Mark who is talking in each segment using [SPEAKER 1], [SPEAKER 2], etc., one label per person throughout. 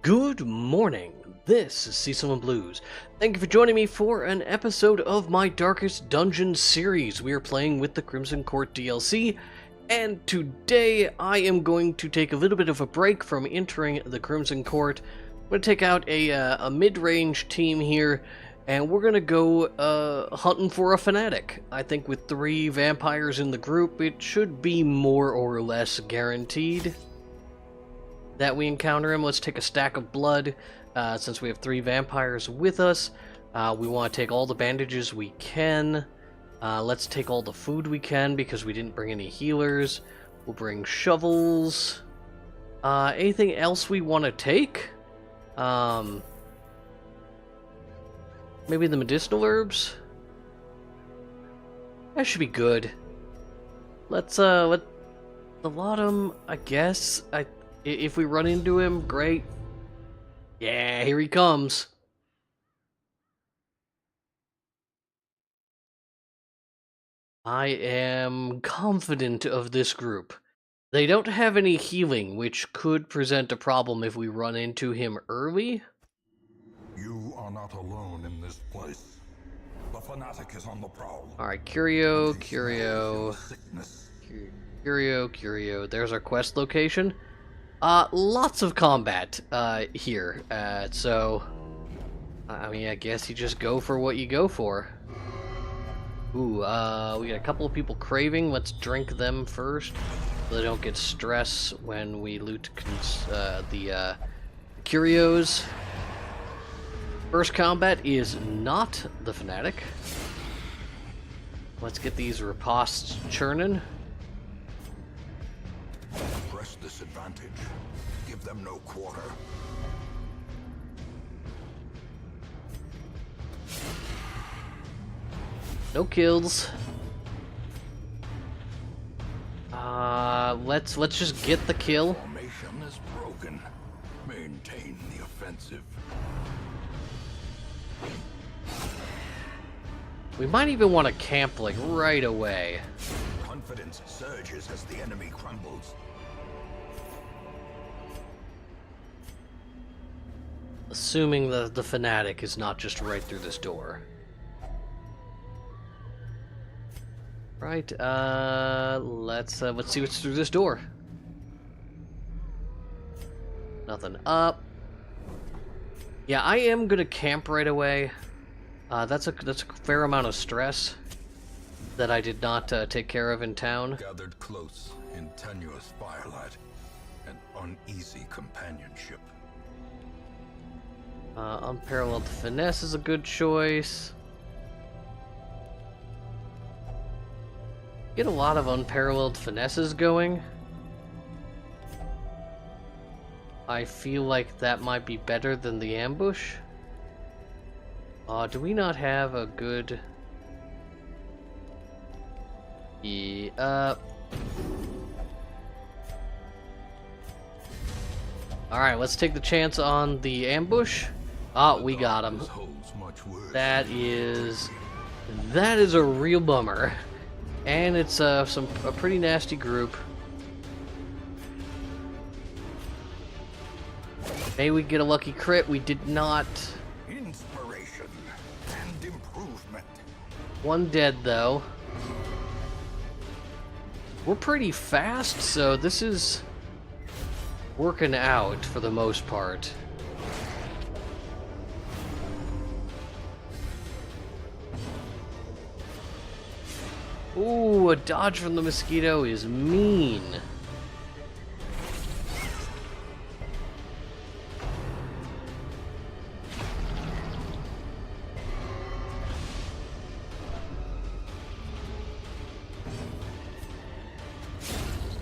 [SPEAKER 1] Good morning, this is Cecil Blues. Thank you for joining me for an episode of my Darkest Dungeon series. We are playing with the Crimson Court DLC, and today I am going to take a little bit of a break from entering the Crimson Court. I'm going to take out a mid-range team here, and we're going to go hunting for a fanatic. I think with 3 vampires in the group, it should be more or less guaranteed that we encounter him. Let's take a stack of blood, since we have 3 vampires with us. We want to take all the bandages we can. Let's take all the food we can because we didn't bring any healers. We'll bring shovels. Anything else we want to take? Maybe the medicinal herbs? That should be good. Let's let the Laudanum, I guess. If we run into him, great. Yeah, here he comes. I am confident of this group. They don't have any healing, which could present a problem if we run into him early.
[SPEAKER 2] You are not alone in this place. The fanatic is on the prowl.
[SPEAKER 1] Alright, curio. There's our quest location. Lots of combat, here, so, I mean, I guess you just go for what you go for. Ooh, we got a couple of people craving. Let's drink them first, so they don't get stress when we loot, the curios. First combat is not the fanatic. Let's get these ripostes churning.
[SPEAKER 2] Press this advantage. Give them no quarter.
[SPEAKER 1] No kills. Let's just get the kill.
[SPEAKER 2] Formation is broken. Maintain the offensive.
[SPEAKER 1] We might even want to camp like right away.
[SPEAKER 2] Confidence surges as the enemy crumbles.
[SPEAKER 1] Assuming the fanatic is not just right through this door. Right, let's see what's through this door. Nothing up. Yeah, I am gonna camp right away. That's a fair amount of stress that I did not take care of in town.
[SPEAKER 2] Gathered close in tenuous firelight and uneasy companionship.
[SPEAKER 1] Unparalleled finesse is a good choice. Get a lot of unparalleled finesses going. I feel like that might be better than the ambush. Do we not have a good... Yeah, Alright, let's take the chance on the ambush. We got him. That is a real bummer. And it's a pretty nasty group. May we get a lucky crit. We did not.
[SPEAKER 2] Inspiration and improvement.
[SPEAKER 1] One dead though. We're pretty fast, so this is working out for the most part. Ooh, a dodge from the mosquito is mean.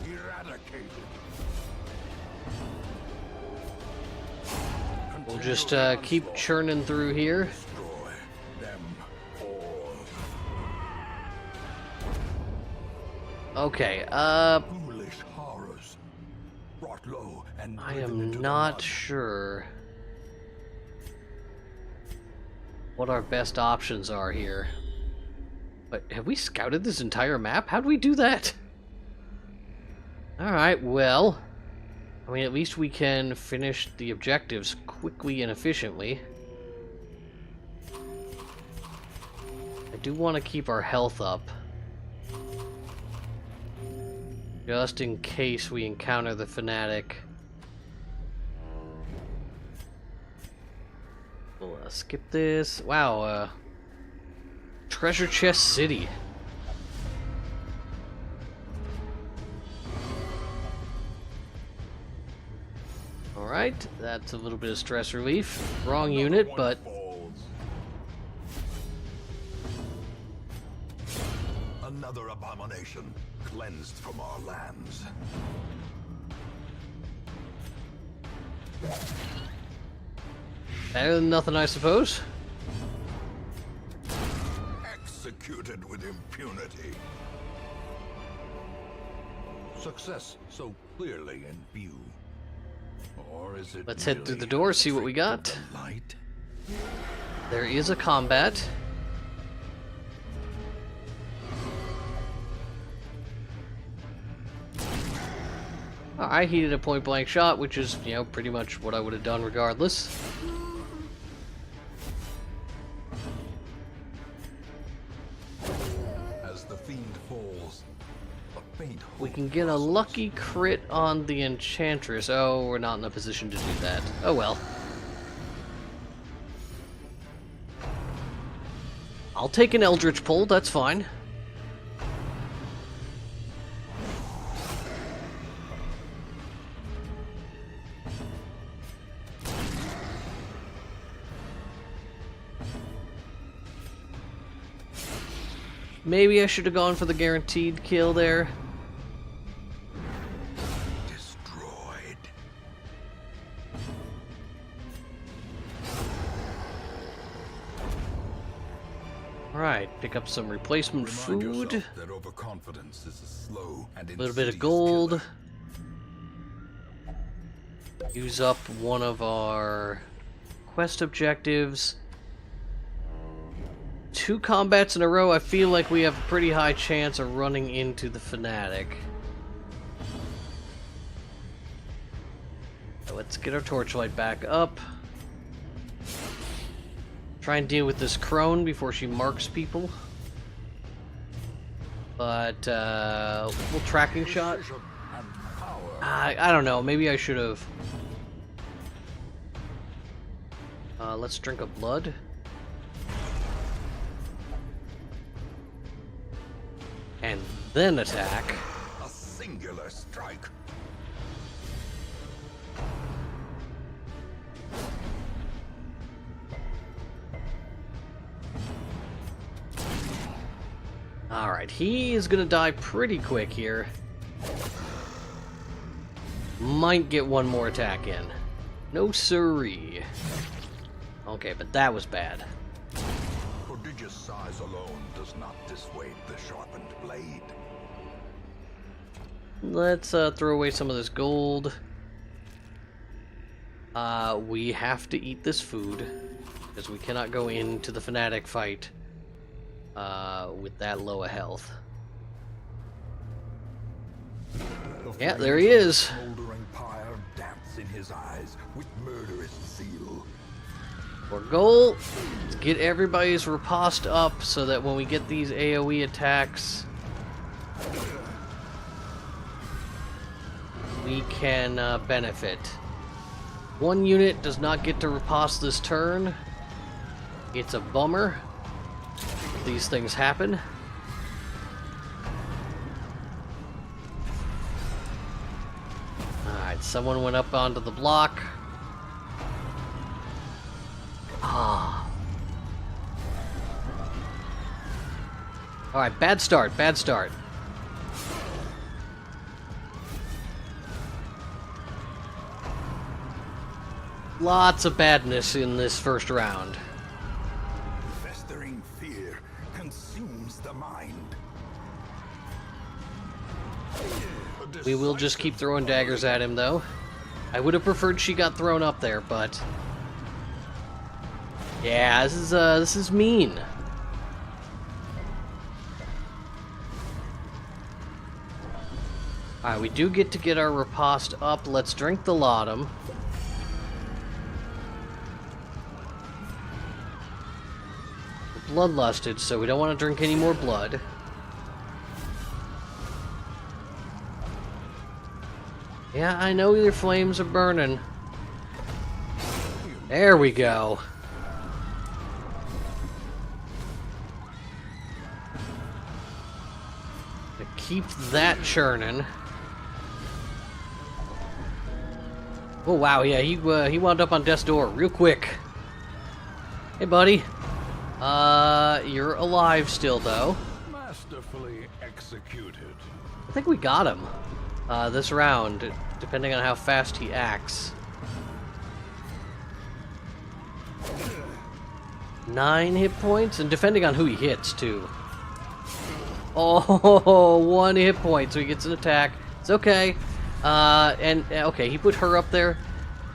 [SPEAKER 2] Eradicated.
[SPEAKER 1] We'll just keep churning through here.
[SPEAKER 2] Destroy them all.
[SPEAKER 1] Okay,
[SPEAKER 2] Foolish horrors. Brought low and
[SPEAKER 1] I
[SPEAKER 2] driven
[SPEAKER 1] am
[SPEAKER 2] into the
[SPEAKER 1] not
[SPEAKER 2] mud.
[SPEAKER 1] sure what our best options are here. But have we scouted this entire map? How'd we do that? Alright, well, I mean, at least we can finish the objectives quickly and efficiently. I do want to keep our health up, just in case we encounter the fanatic. We'll skip this. Wow, Treasure Chest City. Alright, that's a little bit of stress relief. Wrong unit, but...
[SPEAKER 2] Another abomination cleansed from our lands.
[SPEAKER 1] Better than nothing, I suppose.
[SPEAKER 2] Executed with impunity. Success so clearly in view. Or is it
[SPEAKER 1] Let's head through the door, see what we got.
[SPEAKER 2] Light?
[SPEAKER 1] There is a combat. I heated a point-blank shot, which is, you know, pretty much what I would have done regardless.
[SPEAKER 2] As the fiend falls, a faint hope
[SPEAKER 1] We can get a lucky crit on the Enchantress. Oh, we're not in a position to do that. Oh well. I'll take an Eldritch Pull, that's fine. Maybe I should have gone for the guaranteed kill there.
[SPEAKER 2] destroyed.
[SPEAKER 1] Alright, pick up some replacement
[SPEAKER 2] Remind
[SPEAKER 1] food.
[SPEAKER 2] yourself that overconfidence is a slow and
[SPEAKER 1] A little bit of
[SPEAKER 2] insidious
[SPEAKER 1] gold.
[SPEAKER 2] killer.
[SPEAKER 1] Use up one of our quest objectives. 2 combats in a row, I feel like we have a pretty high chance of running into the fanatic. So let's get our torchlight back up. Try and deal with this crone before she marks people. But, little tracking shot.
[SPEAKER 2] Precision and power.
[SPEAKER 1] I don't know, maybe I should have. Let's drink a blood. And then attack.
[SPEAKER 2] A singular strike.
[SPEAKER 1] Alright, he is gonna die pretty quick here. Might get one more attack in. No siree. Okay, but that was bad.
[SPEAKER 2] Prodigious size alone does not dissuade the sharpened blade.
[SPEAKER 1] Let's throw away some of this gold. We have to eat this food, because we cannot go into the fanatic fight with that low a health. Yeah, there he is.
[SPEAKER 2] Smoldering pyre damps in his eyes with murderous zeal.
[SPEAKER 1] Our goal is to get everybody's riposte up so that when we get these AoE attacks, we can benefit. One unit does not get to riposte this turn. It's a bummer. These things happen. Alright, someone went up onto the block. Ah. Alright, bad start, bad start. Lots of badness in this first round.
[SPEAKER 2] Festering fear consumes the mind.
[SPEAKER 1] We will just keep throwing daggers at him, though. I would have preferred she got thrown up there, but... yeah, this is mean. Alright, we do get to get our riposte up. Let's drink the laudanum. We're bloodlusted, so we don't want to drink any more blood. Yeah, I know your flames are burning. There we go. To keep that churning. Oh wow, yeah, he wound up on death's door real quick. Hey, buddy. You're alive still, though.
[SPEAKER 2] Masterfully executed.
[SPEAKER 1] I think we got him. This round, depending on how fast he acts. 9 hit points, and depending on who he hits, too. Oh, 1 hit point, so he gets an attack. It's okay. Okay, he put her up there.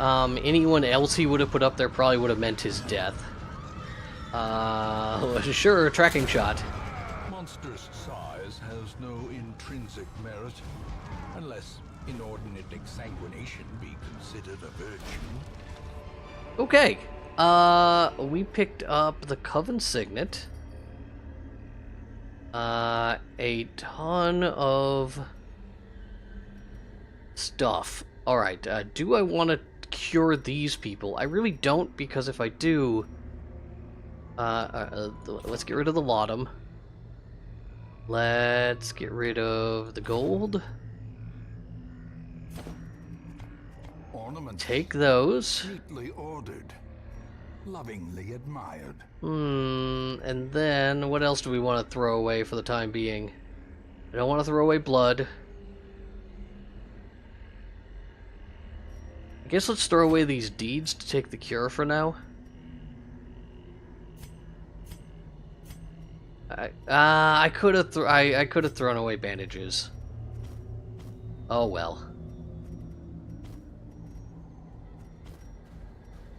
[SPEAKER 1] Anyone else he would have put up there probably would have meant his death. Sure, tracking shot.
[SPEAKER 2] Monster's size has no intrinsic merit, unless inordinate exsanguination be considered a virtue.
[SPEAKER 1] Okay. We picked up the Coven Signet. A ton of stuff. Alright, do I want to cure these people? I really don't, because if I do... let's get rid of the laudanum. Let's get rid of the gold.
[SPEAKER 2] Ornaments
[SPEAKER 1] Take those.
[SPEAKER 2] neatly ordered, lovingly admired.
[SPEAKER 1] And then what else do we want to throw away for the time being? I don't want to throw away blood. I guess let's throw away these deeds to take the cure for now. I could have thrown away bandages. Oh well.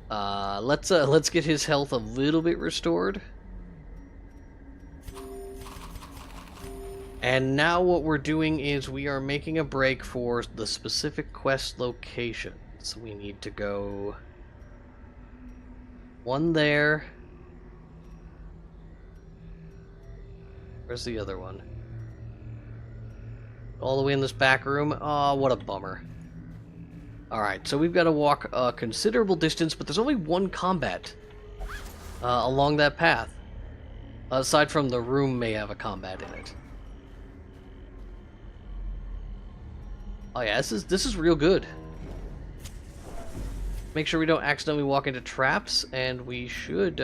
[SPEAKER 1] Let's get his health a little bit restored. And now what we're doing is we are making a break for the specific quest location. So we need to go one there. Where's the other one? All the way in this back room? Oh, what a bummer. Alright, so we've got to walk a considerable distance, but there's only one combat along that path. Aside from the room may have a combat in it. Oh yeah, this is real good. Make sure we don't accidentally walk into traps, and we should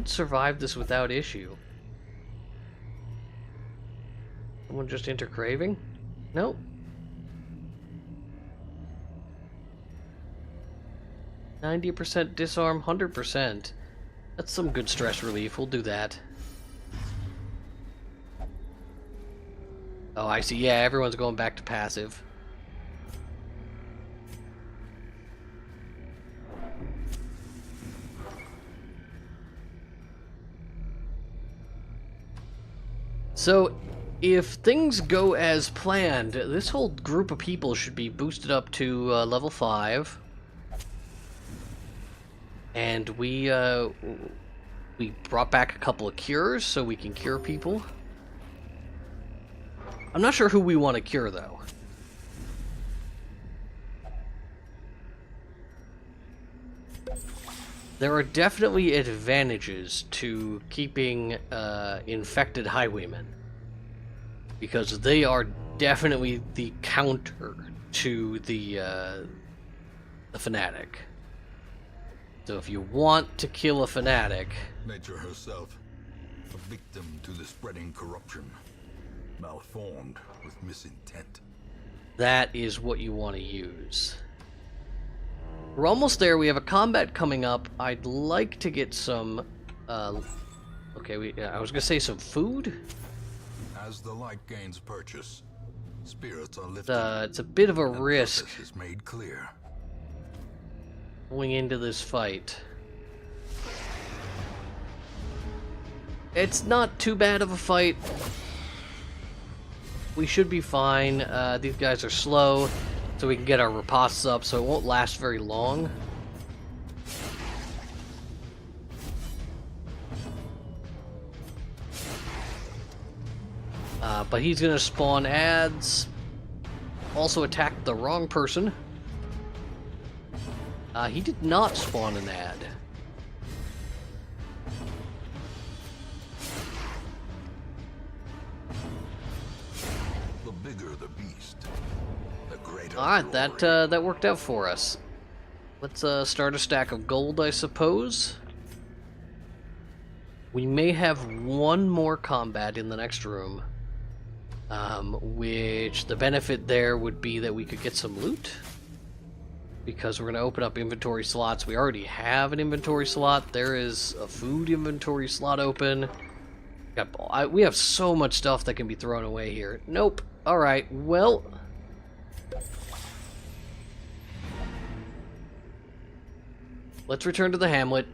[SPEAKER 1] survive this without issue. Someone just enter craving? Nope. 90% disarm, 100%. That's some good stress relief. We'll do that. Oh, I see. Yeah, everyone's going back to passive. So, if things go as planned, this whole group of people should be boosted up to level 5. And we brought back a couple of cures so we can cure people. I'm not sure who we want to cure, though. There are definitely advantages to keeping infected highwaymen, because they are definitely the counter to the fanatic. So if you want to kill a fanatic...
[SPEAKER 2] Nature herself, a victim to the spreading corruption, malformed with misintent.
[SPEAKER 1] That is what you want to use. We're almost there. We have a combat coming up. I'd like to get some... okay, I was going to say some food.
[SPEAKER 2] As the light gains purchase, spirits are lifted.
[SPEAKER 1] It's a bit of a
[SPEAKER 2] and
[SPEAKER 1] risk
[SPEAKER 2] purpose is made clear.
[SPEAKER 1] going into this fight. It's not too bad of a fight. we should be fine. These guys are slow, so we can get our ripostes up, so it won't last very long. But he's gonna spawn ads. Also attacked the wrong person. He did not spawn an ad.
[SPEAKER 2] The bigger the beast, the greater.
[SPEAKER 1] Alright, that worked out for us. Let's start a stack of gold, I suppose. We may have one more combat in the next room. Which the benefit there would be that we could get some loot. Because we're going to open up inventory slots. We already have an inventory slot. There is a food inventory slot open. We have so much stuff that can be thrown away here. Nope. Alright, well... let's return to the hamlet.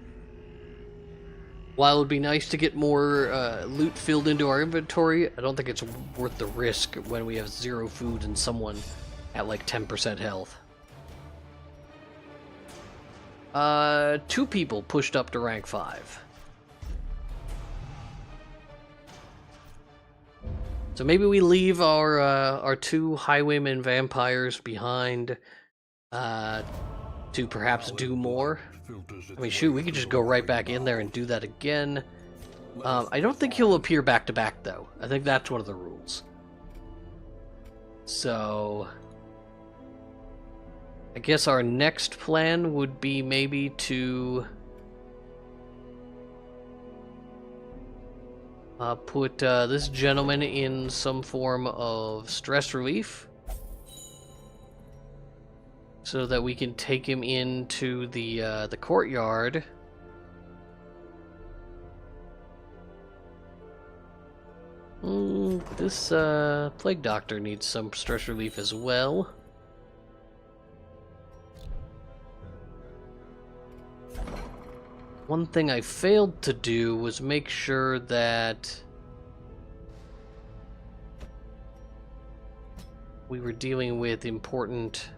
[SPEAKER 1] While it would be nice to get more loot filled into our inventory, I don't think it's worth the risk when we have 0 food and someone at like 10% health. 2 people pushed up to rank 5. So maybe we leave our 2 highwayman vampires behind to perhaps do more. I mean, shoot, we could just go right back in there and do that again. I don't think he'll appear back to back, though. I think that's one of the rules. So... I guess our next plan would be maybe to... put this gentleman in some form of stress relief. So that we can take him into the courtyard. This plague doctor needs some stress relief as well. One thing I failed to do was make sure that we were dealing with important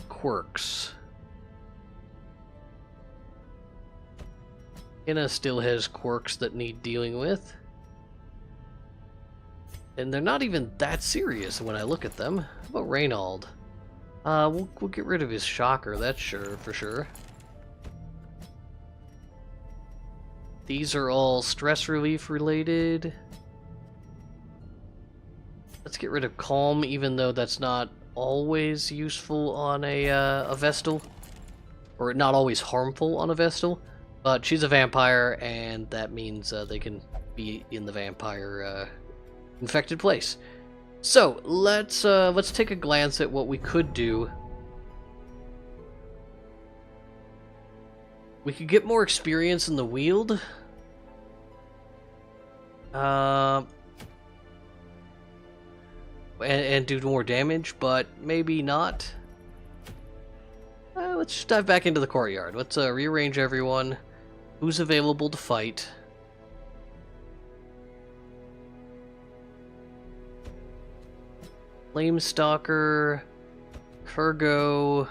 [SPEAKER 1] quirks. Inna still has quirks that need dealing with. And they're not even that serious when I look at them. How about Reynald? We'll get rid of his shocker, that's for sure. These are all stress relief related. Let's get rid of calm, even though that's not always useful on a Vestal. Or not always harmful on a Vestal. But she's a vampire, and that means they can be in the vampire infected place. So let's take a glance at what we could do. We could get more experience in the wield. And do more damage, but maybe not. Let's just dive back into the courtyard. Let's rearrange everyone. Who's available to fight? Flamestalker, Kurgo.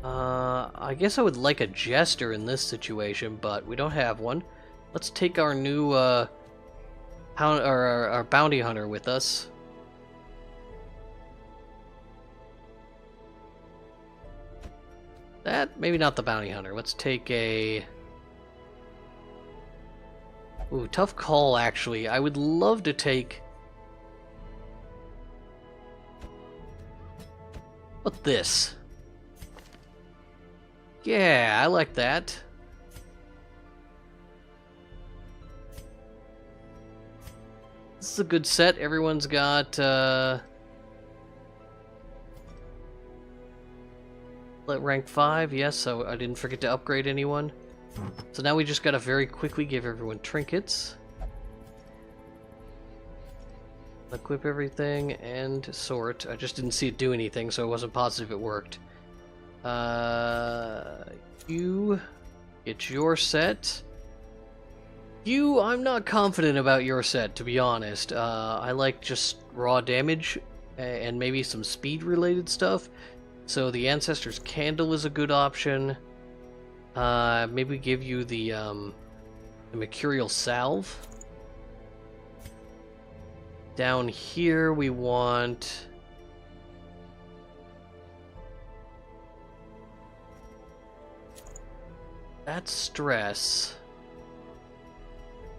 [SPEAKER 1] I guess I would like a jester in this situation, but we don't have one. Let's take our new our bounty hunter with us. That maybe not the bounty hunter. Let's take a... Ooh, tough call, actually. I would love to take... What's this? Yeah, I like that. This is a good set. Everyone's got, rank 5, yes, so I didn't forget to upgrade anyone. So now we just gotta very quickly give everyone trinkets. Equip everything and sort. I just didn't see it do anything, so I wasn't positive it worked. You get your set. You, I'm not confident about your set, to be honest. I like just raw damage and maybe some speed related stuff. So the Ancestor's Candle is a good option. Maybe give you the Mercurial Salve. Down here we want... That's stress.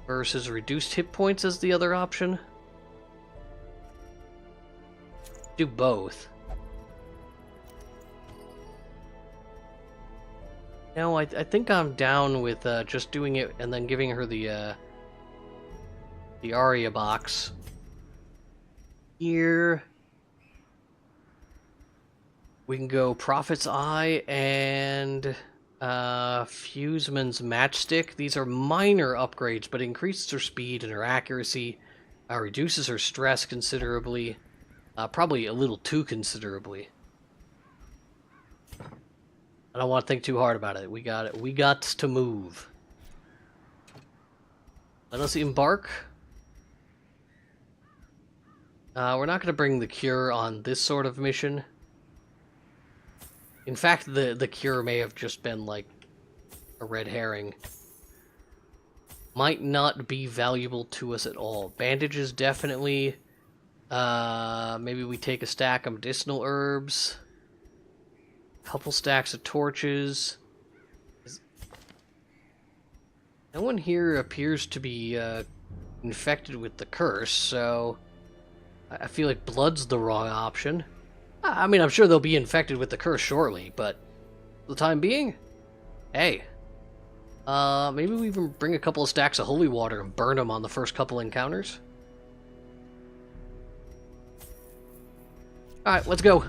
[SPEAKER 1] Versus reduced hit points as the other option. Do both. No, I think I'm down with just doing it and then giving her the Aria box. Here we can go Prophet's Eye and Fuseman's Matchstick. These are minor upgrades, but increases her speed and her accuracy, reduces her stress considerably, probably a little too considerably. I don't want to think too hard about it. We got it. We got to move. Let us embark. We're not going to bring the cure on this sort of mission. In fact, the cure may have just been like a red herring. Might not be valuable to us at all. Bandages definitely. Maybe we take a stack of medicinal herbs. Couple stacks of torches. No one here appears to be infected with the curse, so I feel like blood's the wrong option. I mean, I'm sure they'll be infected with the curse shortly, but for the time being, hey. Maybe we even bring a couple of stacks of holy water and burn them on the first couple encounters. Alright, let's go.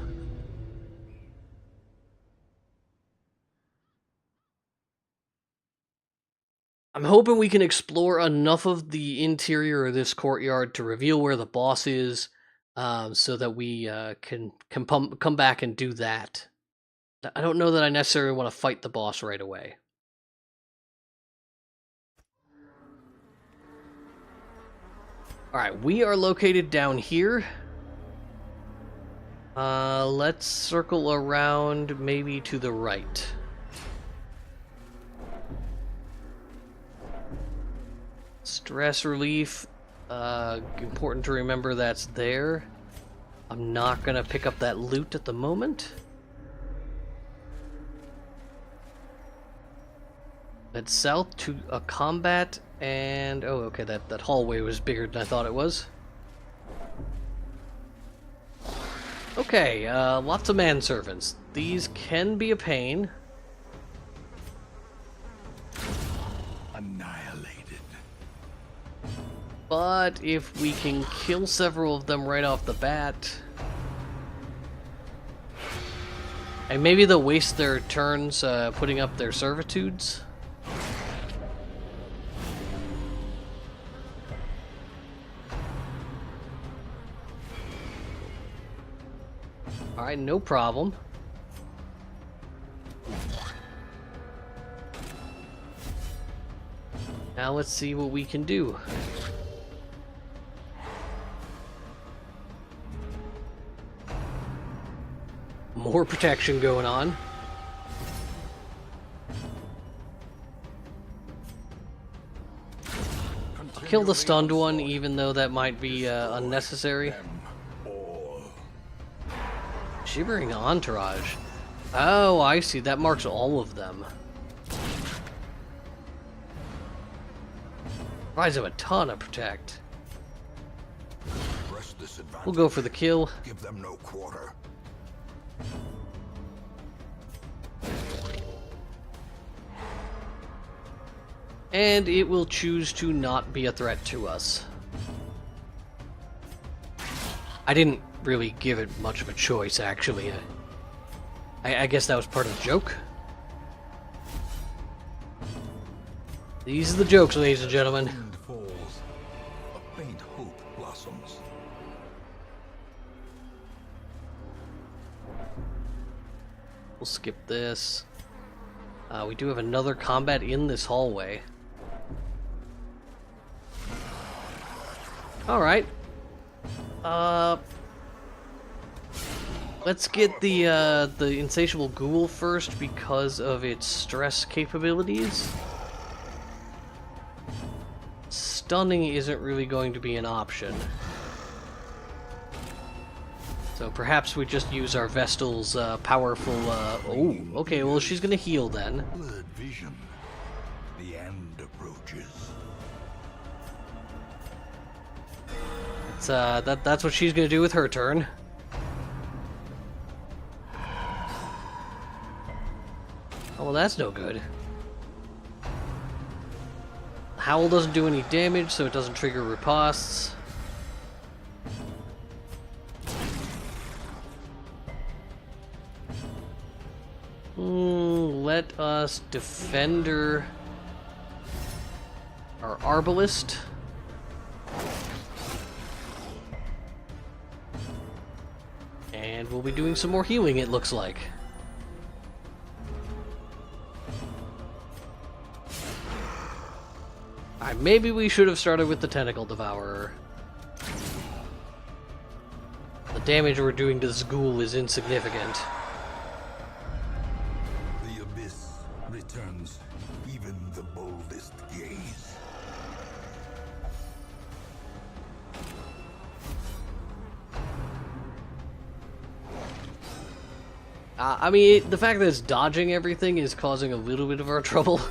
[SPEAKER 1] I'm hoping we can explore enough of the interior of this courtyard to reveal where the boss is, so that we can come back and do that. I don't know that I necessarily want to fight the boss right away. Alright, we are located down here. Let's circle around maybe to the right. Stress relief, important to remember that's there. I'm not gonna pick up that loot at the moment. Head south to a combat, and oh, okay, that hallway was bigger than I thought it was. Okay, lots of manservants. These can be a pain. But if we can kill several of them right off the bat... And maybe they'll waste their turns putting up their servitudes. Alright, no problem. Now let's see what we can do. More protection going on. I'll kill the stunned one, even though that might be unnecessary. Shivering Entourage. Oh, I see. That marks all of them. Rise of a ton of protect. We'll go for the kill.
[SPEAKER 2] Give them no quarter.
[SPEAKER 1] And it will choose to not be a threat to us. I didn't really give it much of a choice, actually. I guess that was part of the joke. These are the jokes, ladies and gentlemen.
[SPEAKER 2] Wind falls, a faint hope blossoms.
[SPEAKER 1] We'll skip this. We do have another combat in this hallway. Alright. Let's get the insatiable ghoul first because of its stress capabilities. Stunning isn't really going to be an option. So perhaps we just use our Vestal's powerful, oh, okay, well she's gonna heal then.
[SPEAKER 2] Blurred vision. The end approaches.
[SPEAKER 1] It's, that's what she's gonna do with her turn. Oh, well, that's no good. Howl doesn't do any damage, so it doesn't trigger ripostes. Let us defender our arbalist. And we'll be doing some more healing, it looks like. Alright, maybe we should have started with the Tentacle Devourer. The damage we're doing to this ghoul is insignificant.
[SPEAKER 2] The abyss returns even the boldest gaze.
[SPEAKER 1] I mean, the fact that it's dodging everything is causing a little bit of our trouble.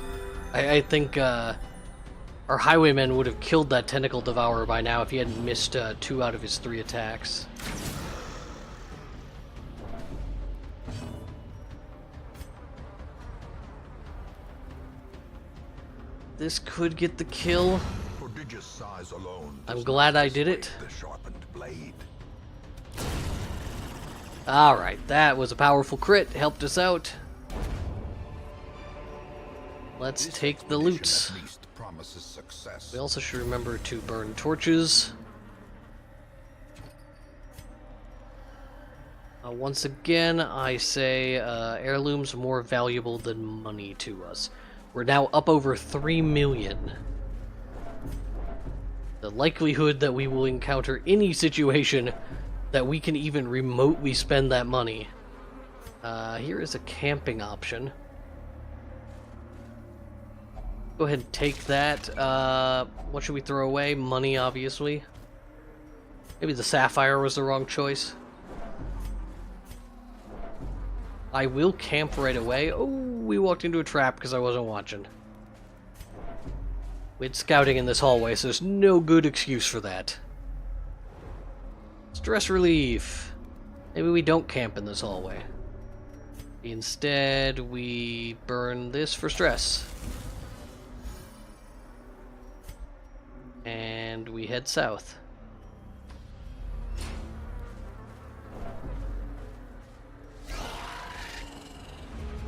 [SPEAKER 1] I think our highwayman would have killed that Tentacle Devourer by now if he hadn't missed 2 out of his 3 attacks. This could get the kill.
[SPEAKER 2] Prodigious size alone
[SPEAKER 1] I'm
[SPEAKER 2] does
[SPEAKER 1] glad
[SPEAKER 2] not
[SPEAKER 1] I did it.
[SPEAKER 2] persuade the sharpened blade.
[SPEAKER 1] Alright, that was a powerful crit. Helped us out. Let's
[SPEAKER 2] This
[SPEAKER 1] take the
[SPEAKER 2] expedition
[SPEAKER 1] loots.
[SPEAKER 2] at least promises success.
[SPEAKER 1] We also should remember to burn torches. Once again, I say heirlooms more valuable than money to us. We're now up over 3 million. The likelihood that we will encounter any situation that we can even remotely spend that money. Here is a camping option. Go ahead and take that. What should we throw away? Money, obviously. Maybe the sapphire was the wrong choice. I will camp right away. Oh, we walked into a trap because I wasn't watching. We had scouting in this hallway, so there's no good excuse for that. Stress relief. Maybe we don't camp in this hallway. Instead, we burn this for stress. And we head south.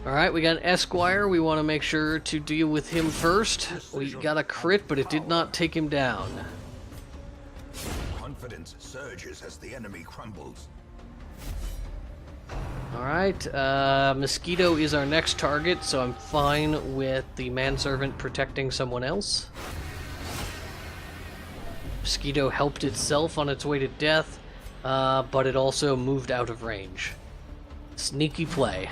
[SPEAKER 1] Alright, we got an Esquire. We want to make sure to deal with him first. We got a crit, but it did not take him down.
[SPEAKER 2] Confidence surges as the enemy crumbles.
[SPEAKER 1] Alright, Mosquito is our next target, so I'm fine with the manservant protecting someone else. Mosquito helped itself on its way to death, but it also moved out of range. Sneaky play.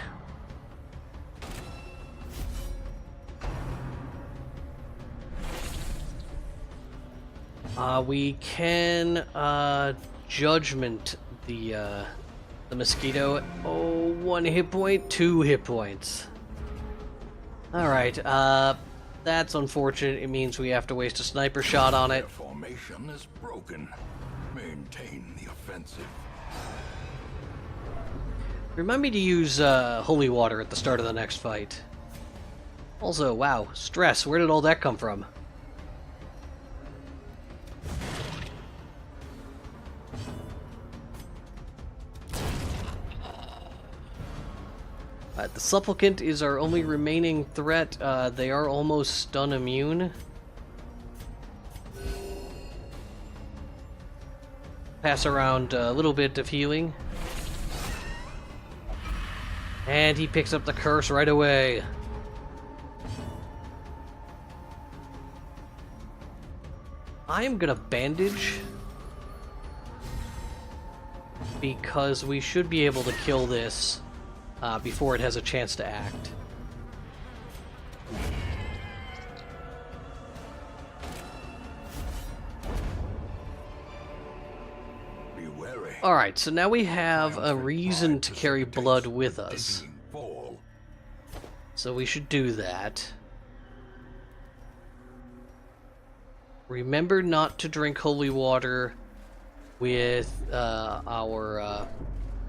[SPEAKER 1] We can judgment the mosquito. Oh, 1 hit point, 2 hit points. Alright, that's unfortunate. It means we have to waste a sniper shot on it.
[SPEAKER 2] Their formation is broken. Maintain the offensive.
[SPEAKER 1] Remind me to use holy water at the start of the next fight. Also, wow, stress. Where did all that come from? The Supplicant is our only remaining threat. They are almost stun immune. Pass around a little bit of healing. And he picks up the curse right away. I am gonna bandage, because we should be able to kill this before it has a chance to act. Alright, so now we have a reason to carry blood with us. So we should do that. Remember not to drink holy water with our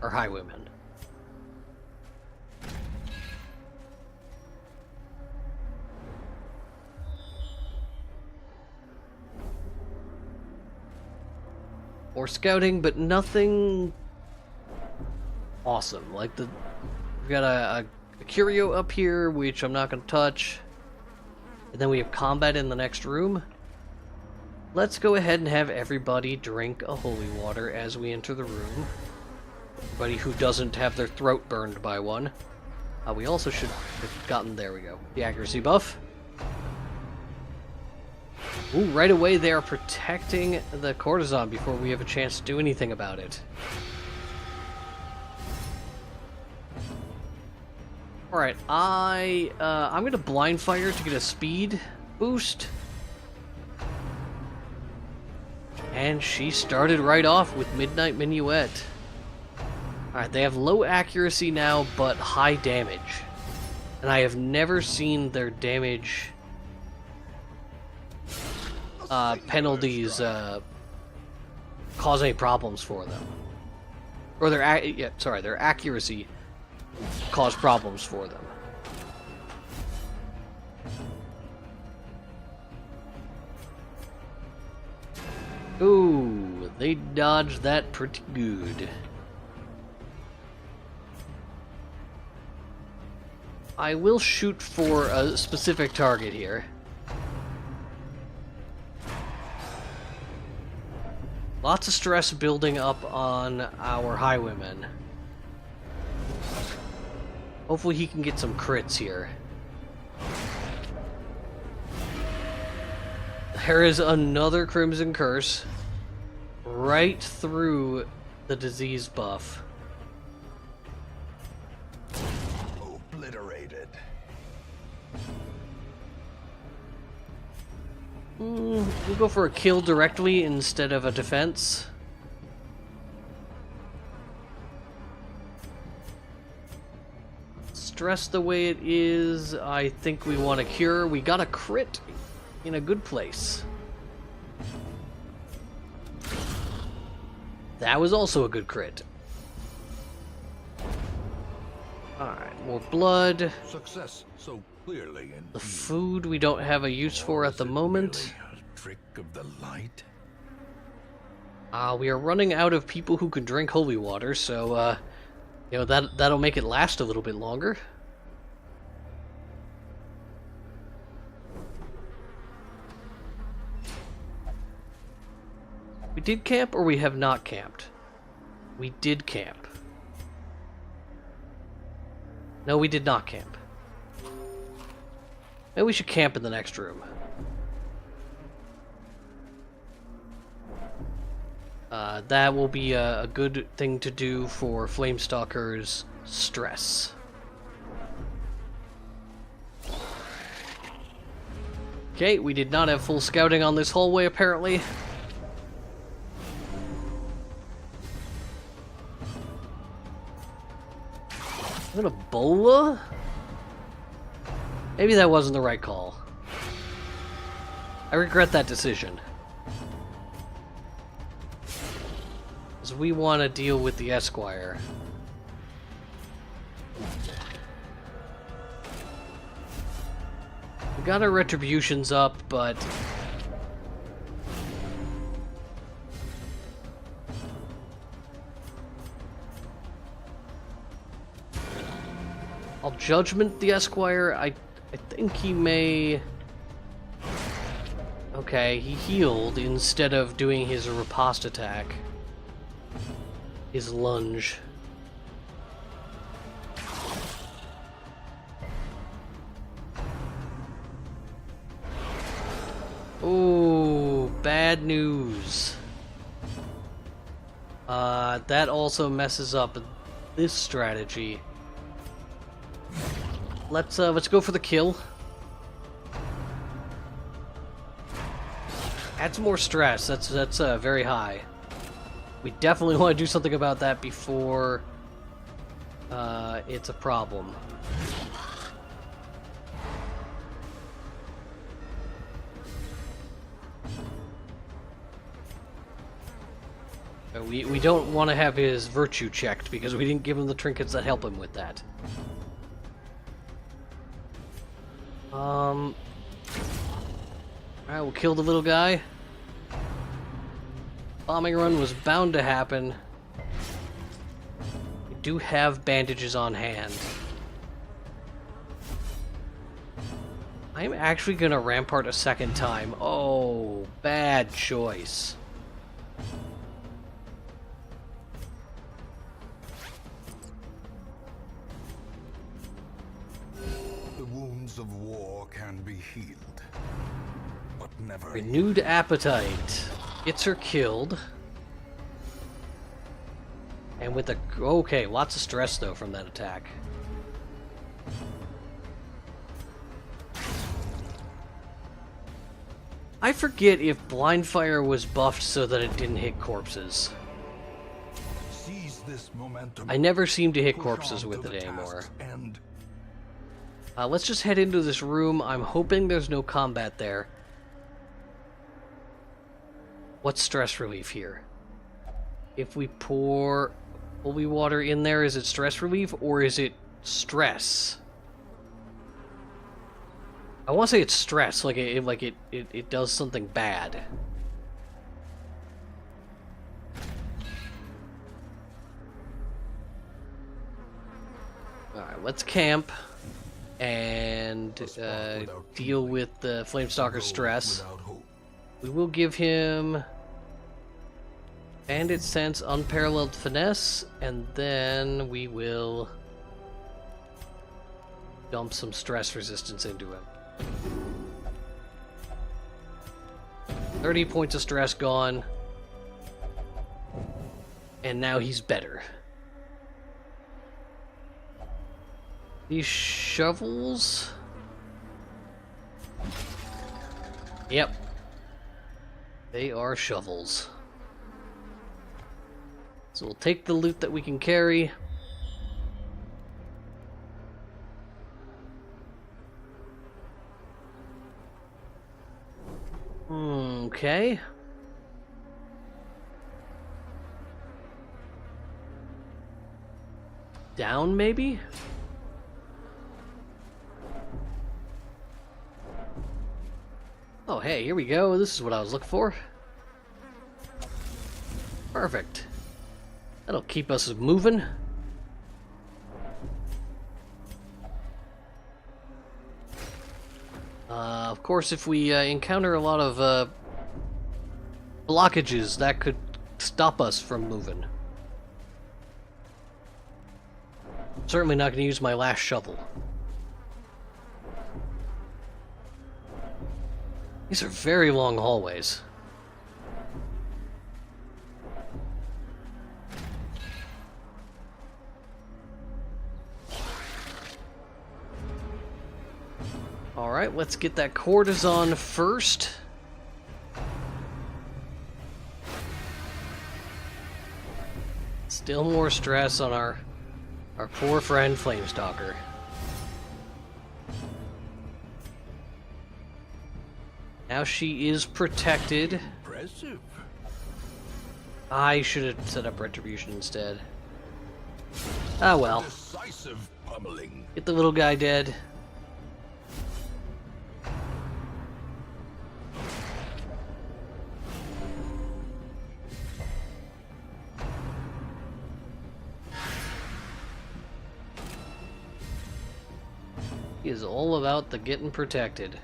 [SPEAKER 1] highwaymen. Or scouting, but nothing awesome. Like we've got a curio up here, which I'm not going to touch. And then we have combat in the next room. Let's go ahead and have everybody drink a holy water as we enter the room. Everybody who doesn't have their throat burned by one. We also should have gotten, there we go, the accuracy buff. Ooh, right away they are protecting the courtesan before we have a chance to do anything about it. Alright, I'm gonna blind fire to get a speed boost. And she started right off with Midnight Minuet. Alright, they have low accuracy now, but high damage. And I have never seen their damage penalties cause any problems for them. Or their accuracy cause problems for them. Ooh, they dodged that pretty good. I will shoot for a specific target here. Lots of stress building up on our highwayman. Hopefully he can get some crits here. There is another Crimson Curse right through the disease buff.
[SPEAKER 2] Obliterated.
[SPEAKER 1] We'll go for a kill directly instead of a defense. Stress the way it is, I think we want to cure. We got a crit in a good place. That was also a good crit. Alright, more blood.
[SPEAKER 2] Success so clearly in
[SPEAKER 1] The food we don't have a use for at the moment.
[SPEAKER 2] really a trick of the light.
[SPEAKER 1] We are running out of people who can drink holy water, so you know, that'll make it last a little bit longer. We did camp, or we have not camped? We did camp. No, we did not camp. Maybe we should camp in the next room. That will be a good thing to do for Flamestalker's stress. Okay, we did not have full scouting on this hallway, apparently. Is that a bola? Maybe that wasn't the right call. I regret that decision. Because we want to deal with the Esquire. We got our retributions up, but I'll judgment the Esquire. I think he may... Okay, he healed instead of doing his riposte attack. His lunge. bad news. That also messes up this strategy. Let's go for the kill. Add some more stress. That's very high. We definitely want to do something about that before it's a problem. We don't want to have his virtue checked because we didn't give him the trinkets that help him with that. Alright, we'll kill the little guy. Bombing run was bound to happen. We do have bandages on hand. I'm actually gonna rampart a second time. Oh, bad choice.
[SPEAKER 2] The wounds of war can be healed, but never
[SPEAKER 1] Renewed appetite. Gets her killed. And with a... Okay, lots of stress, though, from that attack. I forget if blind fire was buffed so that it didn't hit corpses.
[SPEAKER 2] seize this momentum.
[SPEAKER 1] I never seem to hit
[SPEAKER 2] Push
[SPEAKER 1] corpses
[SPEAKER 2] on
[SPEAKER 1] with
[SPEAKER 2] to
[SPEAKER 1] it
[SPEAKER 2] the
[SPEAKER 1] anymore.
[SPEAKER 2] task's end.
[SPEAKER 1] Let's just head into this room. I'm hoping there's no combat there. What's stress relief here? If we pour holy water in there, is it stress relief or is it stress? I want to say it's stress, like it does something bad. Alright, let's camp and deal with the Flamestalker stress. We will give him Bandit Sense, Unparalleled Finesse, and then we will dump some stress resistance into him. 30 points of stress gone. And now he's better. These shovels... Yep. They are shovels. So we'll take the loot that we can carry. Okay. Down, maybe? Oh, hey, here we go. This is what I was looking for. Perfect. That'll keep us moving. Of course, if we encounter a lot of blockages, that could stop us from moving. Certainly not going to use my last shovel. These are very long hallways. Alright, let's get that courtesan first. Still more stress on our poor friend Flamestalker. Now she is protected.
[SPEAKER 2] Impressive.
[SPEAKER 1] I should have set up retribution instead. Ah well.
[SPEAKER 2] Decisive pummeling.
[SPEAKER 1] Get the little guy dead. He is all about the getting protected.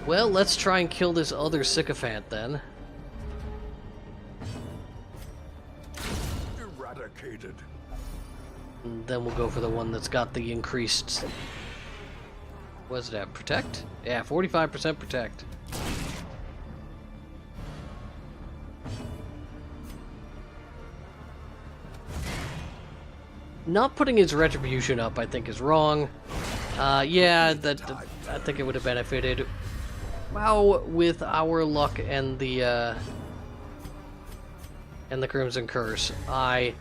[SPEAKER 1] Well, let's try and kill this other sycophant then.
[SPEAKER 2] Eradicated.
[SPEAKER 1] And then we'll go for the one that's got the Not putting his retribution up, I think, is wrong. Yeah, I think it would have benefited. Wow, with our luck and the Crimson Curse, I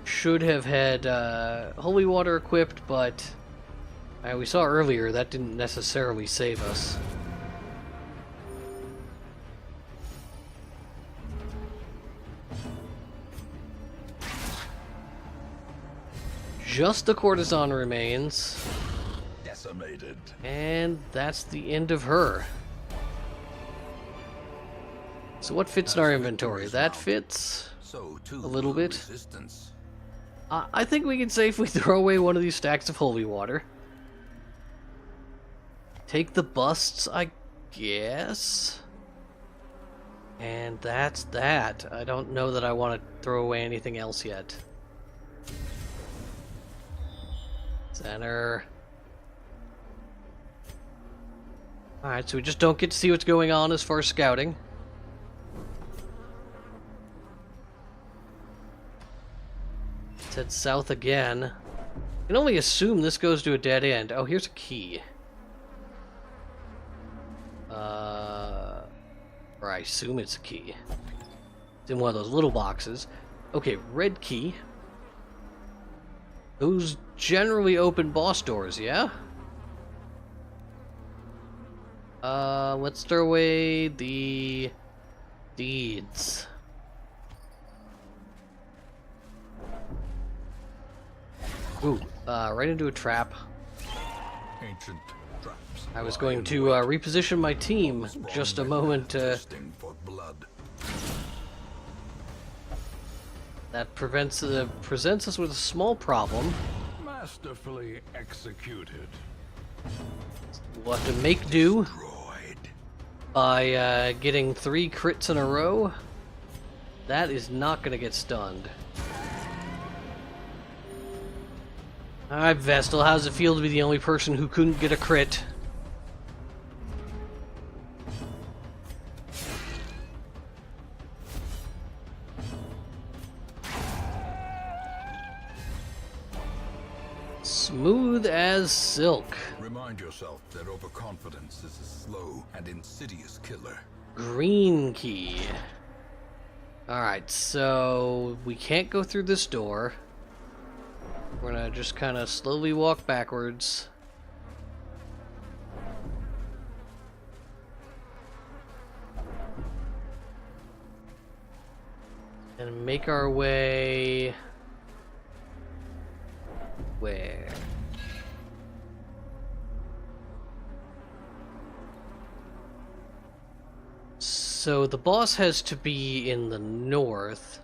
[SPEAKER 1] should have had Holy Water equipped, but we saw earlier that didn't necessarily save us. Just the courtesan remains.
[SPEAKER 2] Decimated.
[SPEAKER 1] And that's the end of her. So what fits in our inventory? That fits a little bit.
[SPEAKER 2] Resistance.
[SPEAKER 1] I think we can safely throw away one of these stacks of holy water. Take the busts, I guess. And that's that. I don't know that I want to throw away anything else yet. Center. Alright, so we just don't get to see what's going on as far as scouting. Let's head south again. I can only assume this goes to a dead end. Oh, here's a key. Or I assume it's a key. It's in one of those little boxes. Okay, red key. Those generally open boss doors, yeah? Let's throw away the deeds. Ooh, right into a trap.
[SPEAKER 2] Ancient traps.
[SPEAKER 1] I was going to reposition my team just a moment.
[SPEAKER 2] For blood.
[SPEAKER 1] That presents us with a small problem.
[SPEAKER 2] Masterfully executed.
[SPEAKER 1] We'll have to make do
[SPEAKER 2] Destroyed.
[SPEAKER 1] by getting 3 crits in a row. That is not going to get stunned. Alright, Vestal, how's it feel to be the only person who couldn't get a crit? Smooth as silk.
[SPEAKER 2] Remind yourself that overconfidence is a slow and insidious killer.
[SPEAKER 1] Green key. Alright, so we can't go through this door. We're gonna just kind of slowly walk backwards. And make our way... where? So the boss has to be in the north.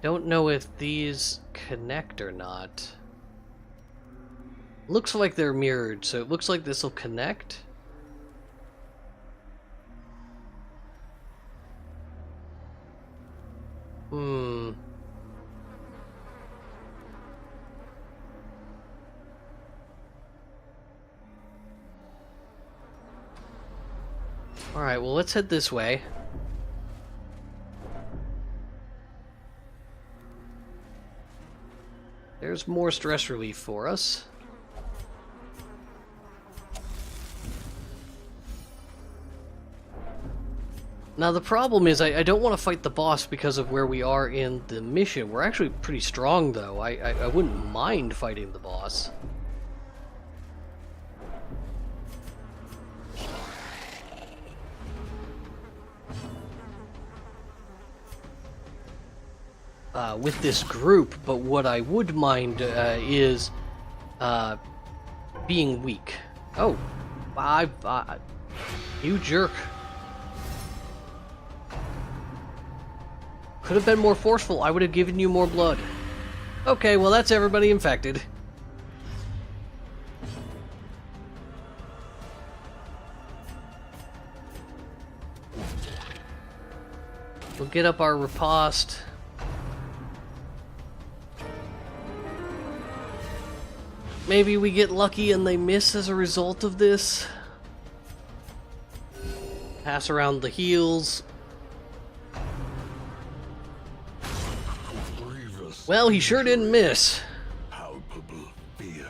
[SPEAKER 1] Don't know if these connect or not. Looks like they're mirrored, so it looks like this will connect. Alright, well, let's head this way. There's more stress relief for us. Now the problem is I don't want to fight the boss because of where we are in the mission. We're actually pretty strong though. I wouldn't mind fighting the boss. With this group, but what I would mind is being weak. Oh, you jerk. Could have been more forceful. I would have given you more blood. Okay, well that's everybody infected. We'll get up our riposte. Maybe we get lucky and they miss as a result of this. Pass around the heals.
[SPEAKER 2] Grievous
[SPEAKER 1] Well, he sure didn't miss.
[SPEAKER 2] Palpable fear.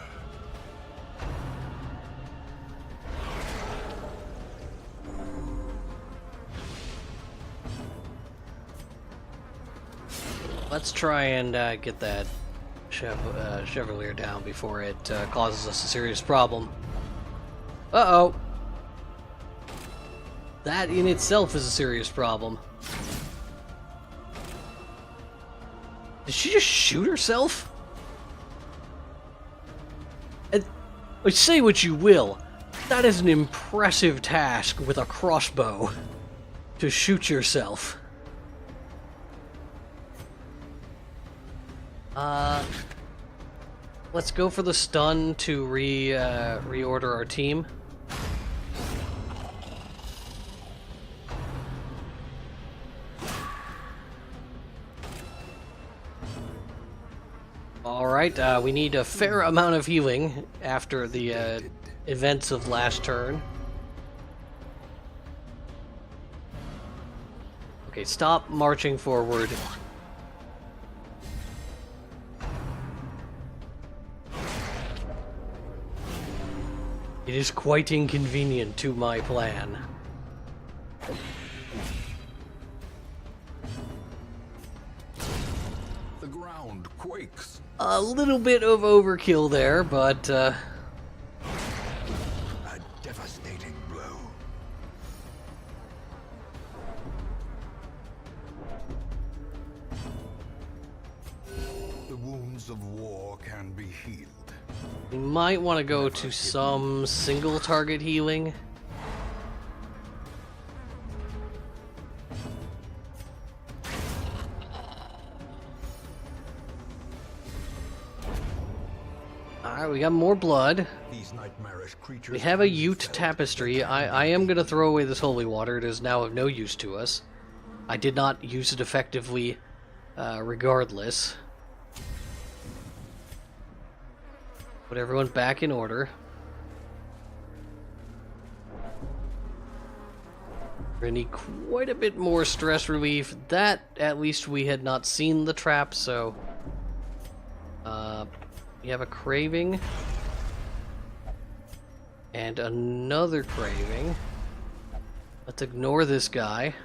[SPEAKER 1] Let's try and get that Chevalier down before it causes us a serious problem. Uh-oh. That in itself is a serious problem. Did she just shoot herself? And say what you will, that is an impressive task with a crossbow. To shoot yourself. Let's go for the stun to reorder our team. Alright, we need a fair amount of healing after the events of last turn. Okay, stop marching forward. It is quite inconvenient to my plan.
[SPEAKER 2] The ground quakes.
[SPEAKER 1] A little bit of overkill there, but
[SPEAKER 2] A devastating blow. The wounds of war can be healed.
[SPEAKER 1] we might want to go to some single target healing. Alright, we got more blood.
[SPEAKER 2] These nightmarish creatures.
[SPEAKER 1] We have a Ute tapestry. I am going to throw away this holy water. It is now of no use to us. I did not use it effectively regardless. Put everyone back in order. We're going to need quite a bit more stress relief. That, at least we had not seen the trap, so... we have a craving. And another craving. Let's ignore this guy.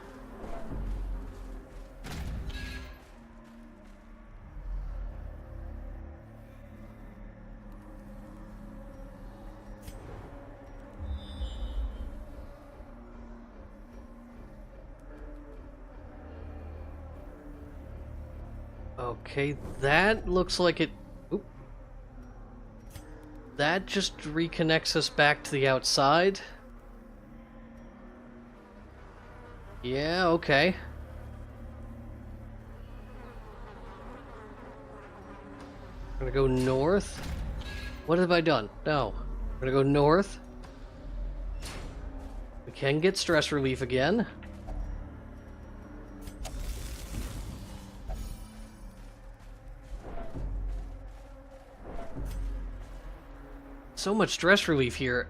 [SPEAKER 1] Okay, that looks like it... Oop. That just reconnects us back to the outside. Yeah, okay. I'm gonna go north. What have I done? No. We're gonna go north. We can get stress relief again. So much stress relief here.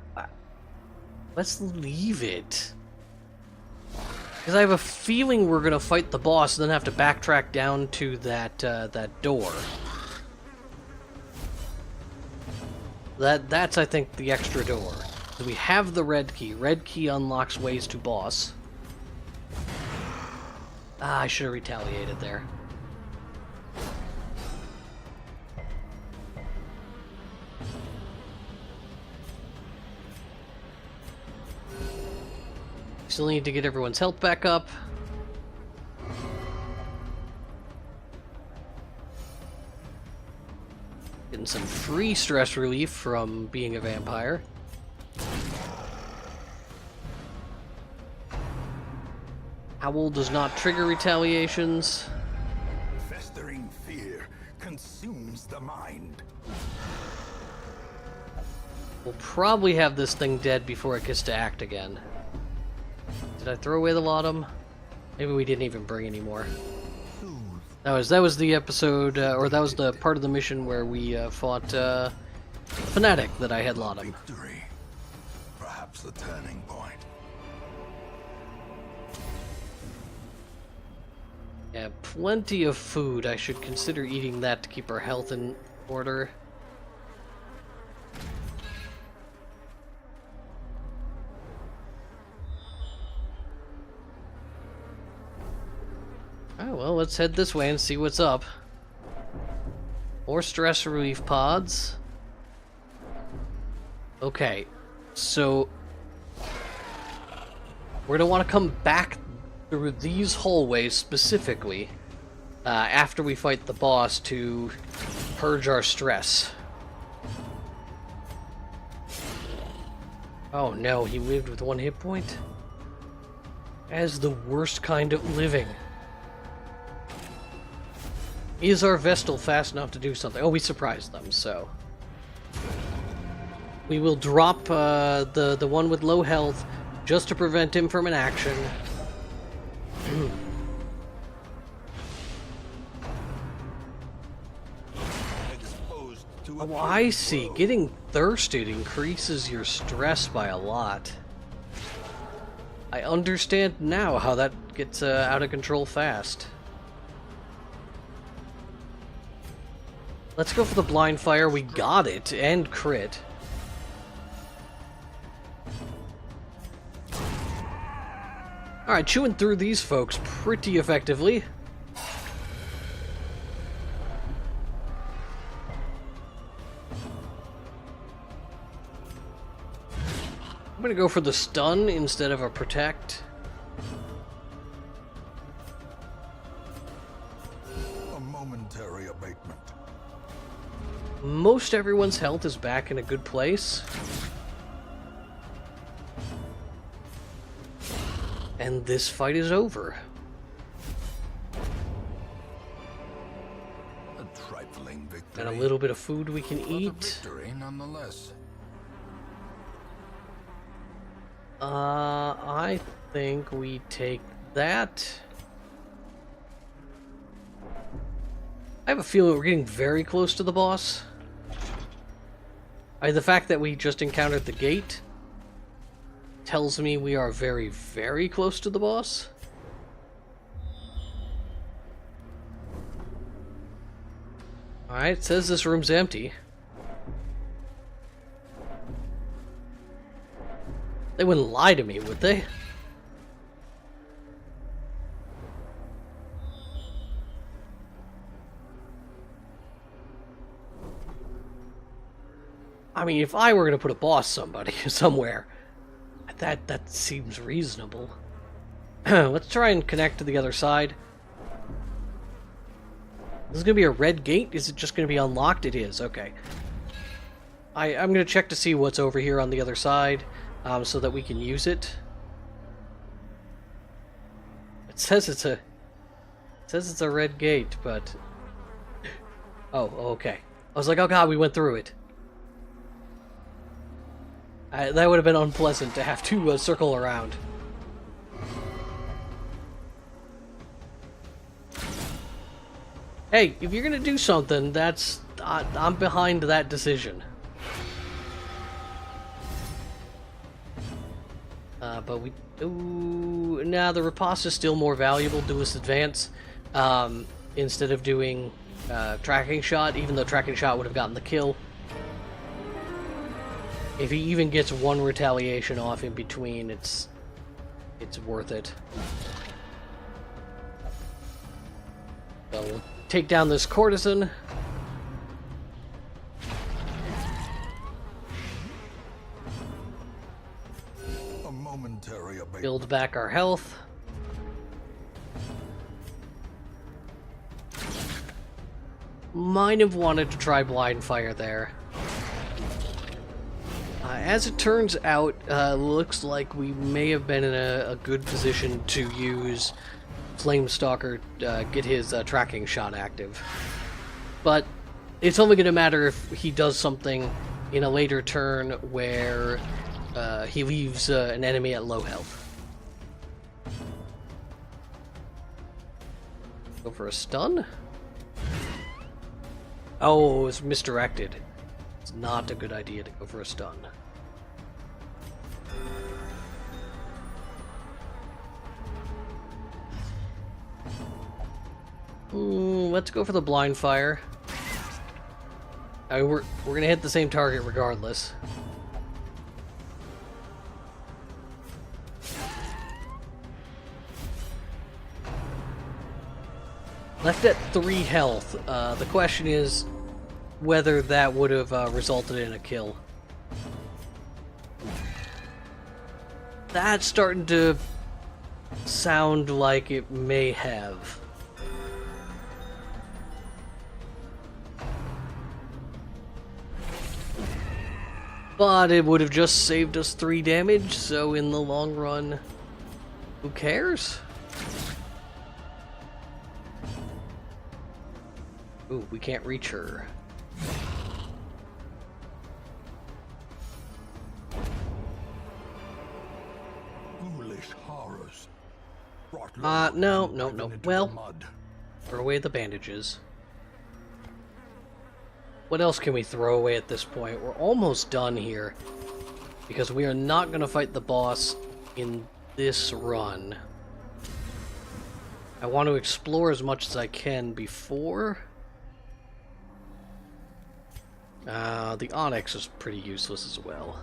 [SPEAKER 1] Let's leave it. Because I have a feeling we're gonna fight the boss and then have to backtrack down to that that door. That's I think the extra door. So we have the red key. Red key unlocks ways to boss. Ah, I should have retaliated there. Still need to get everyone's health back up. Getting some free stress relief from being a vampire. Howl does not trigger retaliations.
[SPEAKER 2] Festering fear consumes the mind.
[SPEAKER 1] We'll probably have this thing dead before it gets to act again. Did I throw away the laudanum? Maybe we didn't even bring any more. That was the episode, or that was the part of the mission where we fought Fanatic that I had laudanum.
[SPEAKER 2] Victory. Perhaps the turning point.
[SPEAKER 1] Yeah, plenty of food. I should consider eating that to keep our health in order. Oh, well, let's head this way and see what's up. More stress relief pods. Okay, so we're gonna want to come back through these hallways specifically after we fight the boss to purge our stress. Oh no, he lived with 1 hit point? As the worst kind of living. Is our Vestal fast enough to do something? Oh, we surprised them, so... We will drop the one with low health just to prevent him from an action. Oh, I see. Getting thirsted increases your stress by a lot. I understand now how that gets out of control fast. Let's go for the blind fire. We got it, and crit. Alright, chewing through these folks pretty effectively. I'm gonna go for the stun instead of a protect.
[SPEAKER 2] A momentary abatement.
[SPEAKER 1] Most everyone's health is back in a good place. And this fight is over.
[SPEAKER 2] A trifling victory.
[SPEAKER 1] And a little bit of food we can
[SPEAKER 2] But a
[SPEAKER 1] eat.
[SPEAKER 2] victory nonetheless.
[SPEAKER 1] I think we take that. I have a feeling we're getting very close to the boss. The fact that we just encountered the gate tells me we are very, very close to the boss. Alright, it says this room's empty. They wouldn't lie to me, would they? I mean, if I were going to put a boss somewhere, that seems reasonable. Let's try and connect to the other side. This is going to be a red gate? Is it just going to be unlocked? It is, okay. I'm going to check to see what's over here on the other side, so that we can use it. It says it's a red gate, but... Oh, okay. I was like, oh god, we went through it. That would have been unpleasant to have to circle around. Hey, if you're gonna do something, I'm behind that decision. But we... Ooh, nah, the riposte is still more valuable. Do us advance. Instead of doing tracking shot, even though tracking shot would have gotten the kill. If he even gets one retaliation off in between, it's worth it. So we'll take down this courtesan.
[SPEAKER 2] A momentary abatement.
[SPEAKER 1] Build back our health. Might have wanted to try blind fire there. As it turns out, looks like we may have been in a good position to use Flamestalker, get his tracking shot active. But it's only going to matter if he does something in a later turn where he leaves an enemy at low health. Go for a stun? Oh, it's misdirected. It's not a good idea to go for a stun. Let's go for the blind fire. We're gonna hit the same target regardless. Left at 3 health. The question is whether that would have resulted in a kill. That's starting to sound like it may have. But it would have just saved us 3 damage, so in the long run, who cares? Ooh, we can't reach her.
[SPEAKER 2] Foolish horrors.
[SPEAKER 1] No. Well, throw away the bandages. What else can we throw away at this point? We're almost done here, because we are not going to fight the boss in this run. I want to explore as much as I can before. The onyx is pretty useless as well.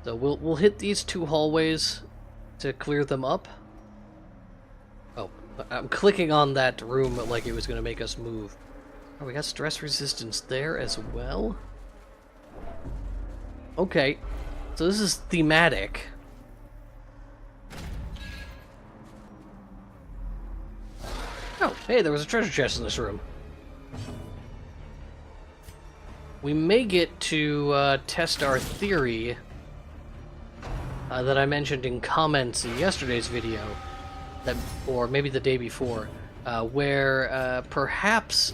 [SPEAKER 1] So we'll hit these 2 hallways to clear them up. Oh, I'm clicking on that room like it was going to make us move. Oh, we got stress resistance there as well. Okay, so this is thematic. Oh, hey, there was a treasure chest in this room. We may get to test our theory that I mentioned in comments in yesterday's video, or maybe the day before, where perhaps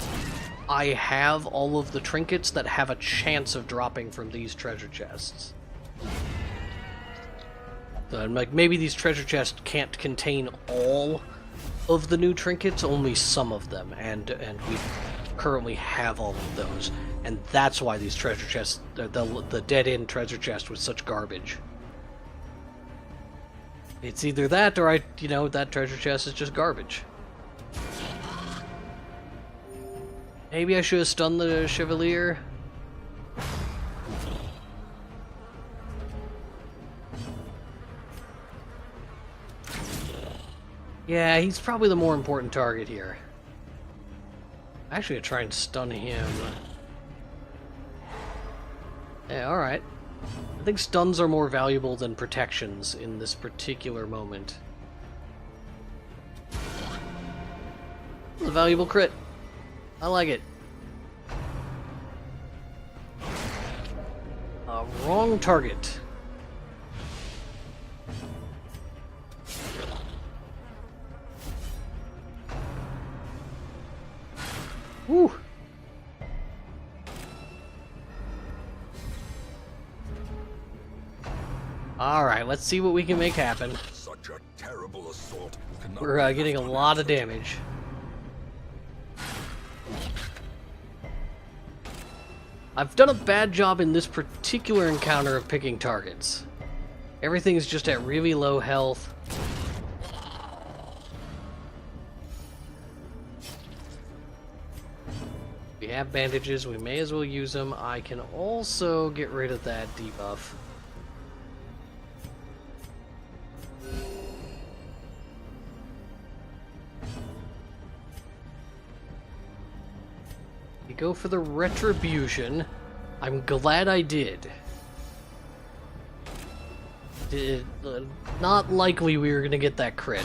[SPEAKER 1] I have all of the trinkets that have a chance of dropping from these treasure chests. So I'm like, maybe these treasure chests can't contain all of the new trinkets, only some of them, and we currently have all of those, and that's why these treasure chests, the dead-end treasure chest, was such garbage. It's either that, or that treasure chest is just garbage. Maybe I should have stunned the Chevalier. Yeah, he's probably the more important target here. Actually, I'll try and stun him. Yeah, alright. I think stuns are more valuable than protections in this particular moment. It's a valuable crit. I like it. Wrong target. Woo! Alright, let's see what we can make happen.
[SPEAKER 2] Such a terrible assault.
[SPEAKER 1] We're getting a lot of damage. I've done a bad job in this particular encounter of picking targets. Everything's just at really low health. We have bandages, we may as well use them. I can also get rid of that debuff. You go for the retribution. I'm glad I did. Not likely we were gonna get that crit.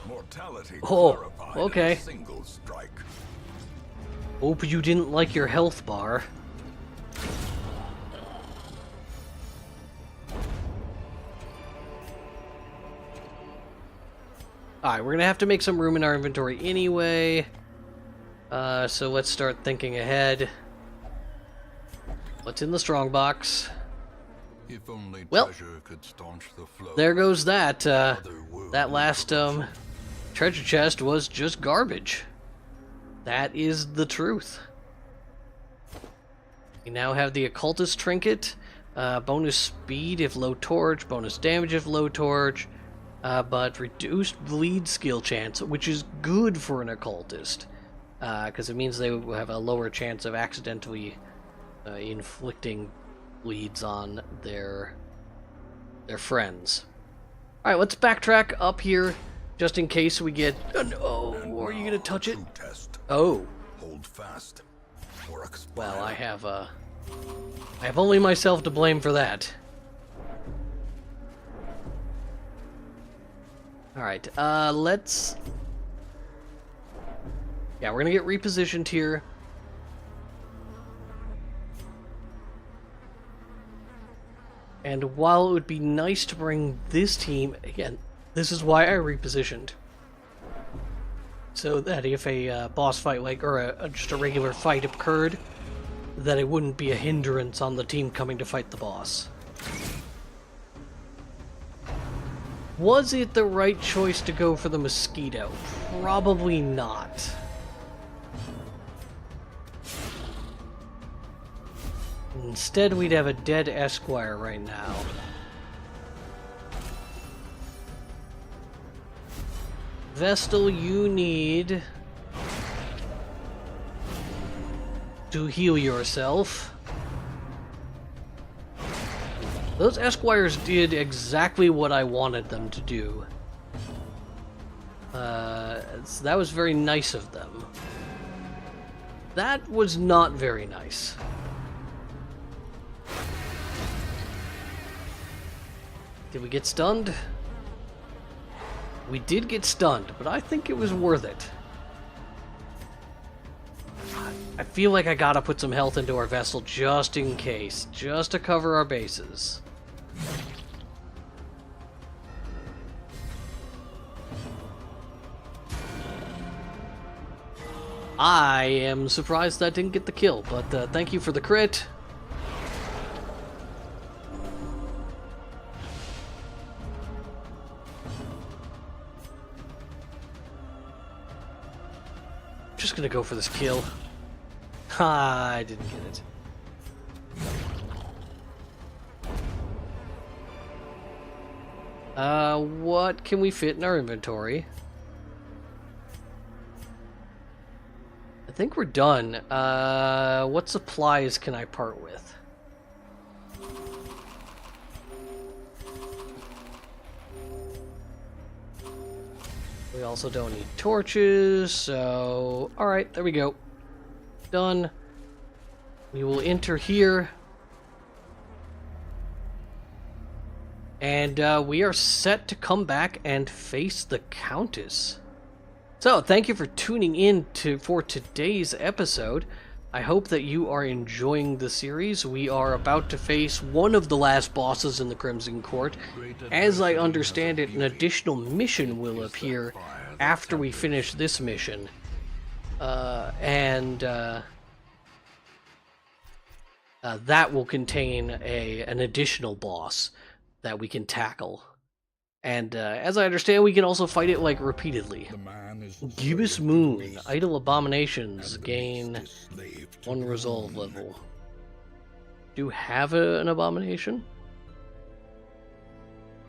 [SPEAKER 2] Mortality
[SPEAKER 1] Oh, okay.
[SPEAKER 2] in a single strike.
[SPEAKER 1] Hope you didn't like your health bar. Alright, we're gonna have to make some room in our inventory anyway. So let's start thinking ahead. What's in the strongbox?
[SPEAKER 2] If only
[SPEAKER 1] Well,
[SPEAKER 2] treasure could staunch the flow.
[SPEAKER 1] there goes that. That last treasure chest was just garbage. That is the truth. We now have the occultist trinket, bonus speed if low torch, bonus damage if low torch, but reduced bleed skill chance, which is good for an occultist, because it means they will have a lower chance of accidentally inflicting bleeds on their friends. Alright, let's backtrack up here, just in case we get... Oh, are you gonna touch it? Oh.
[SPEAKER 2] Hold fast.
[SPEAKER 1] Well, I have only myself to blame for that. Alright, let's... Yeah, we're gonna get repositioned here. And while it would be nice to bring this team... Again, this is why I repositioned. So that if a boss fight, like, or just a regular fight occurred, that it wouldn't be a hindrance on the team coming to fight the boss. Was it the right choice to go for the mosquito? Probably not. Instead, we'd have a dead Esquire right now. Vestal, you need to heal yourself. Those Esquires did exactly what I wanted them to do. So that was very nice of them. That was not very nice. Did we get stunned? We did get stunned, but I think it was worth it. I feel like I gotta put some health into our vessel just in case, just to cover our bases. I am surprised that didn't get the kill, but thank you for the crit. Just gonna go for this kill. Ha, I didn't get it. What can we fit in our inventory? I think we're done. What supplies can I part with? We also don't need torches, so... Alright, there we go. Done. We will enter here. And we are set to come back and face the Countess. So, thank you for tuning in for today's episode. I hope that you are enjoying the series. We are about to face one of the last bosses in the Crimson Court. As I understand it, an additional mission will appear after we finish this mission. That will contain an additional boss that we can tackle. And as I understand, we can also fight it, like, repeatedly. Gibbous Moon. Idle Abominations. Gain 1 resolve level. Do you have an abomination?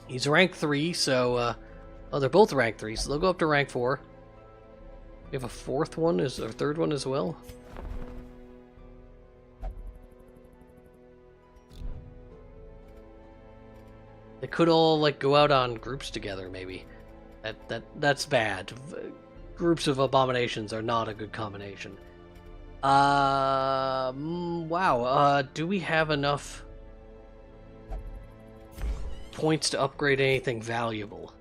[SPEAKER 1] He's rank 3, so... oh, they're both rank 3, so they'll go up to rank 4. We have a fourth one, or third one as well? They could all, like, go out on groups together, maybe. That's bad. Groups of abominations are not a good combination. Wow. Do we have enough points to upgrade anything valuable?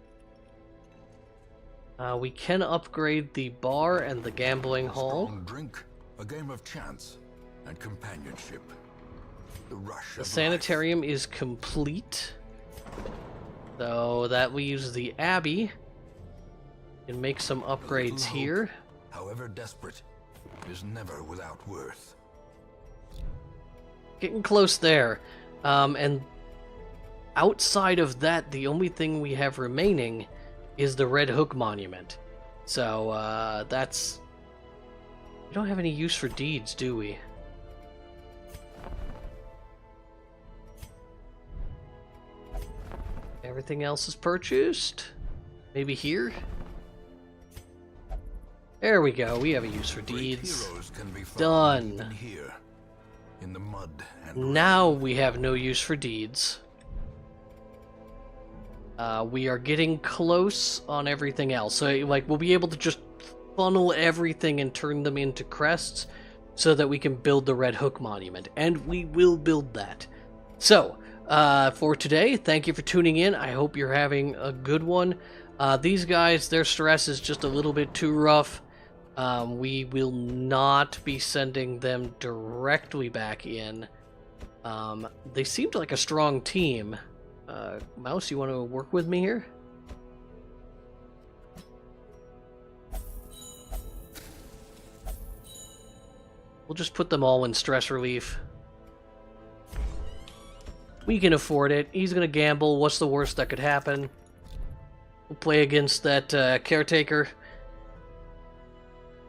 [SPEAKER 1] We can upgrade the bar and the gambling hall.
[SPEAKER 2] Strong drink, a game of chance, and companionship. The rush
[SPEAKER 1] The
[SPEAKER 2] of
[SPEAKER 1] sanitarium is complete. So that we use the Abbey and make some upgrades here.
[SPEAKER 2] However desperate, is never without worth.
[SPEAKER 1] Getting close there. And outside of that, the only thing we have remaining is the Red Hook Monument. So that's... We don't have any use for deeds, do we? Everything else is purchased. Maybe here? There we go. We have a use for
[SPEAKER 2] Great
[SPEAKER 1] deeds.
[SPEAKER 2] heroes can be found
[SPEAKER 1] Done.
[SPEAKER 2] even here, in the mud and
[SPEAKER 1] Now
[SPEAKER 2] rain.
[SPEAKER 1] we have no use for deeds. We are getting close on everything else. So, like, we'll be able to just funnel everything and turn them into crests so that we can build the Red Hook Monument. And we will build that. So, for today, thank you for tuning in. I hope you're having a good one. These guys, their stress is just a little bit too rough. We will not be sending them directly back in. They seemed like a strong team. Mouse, you want to work with me here? We'll just put them all in stress relief. We can afford it. He's gonna gamble. What's the worst that could happen? We'll play against that caretaker.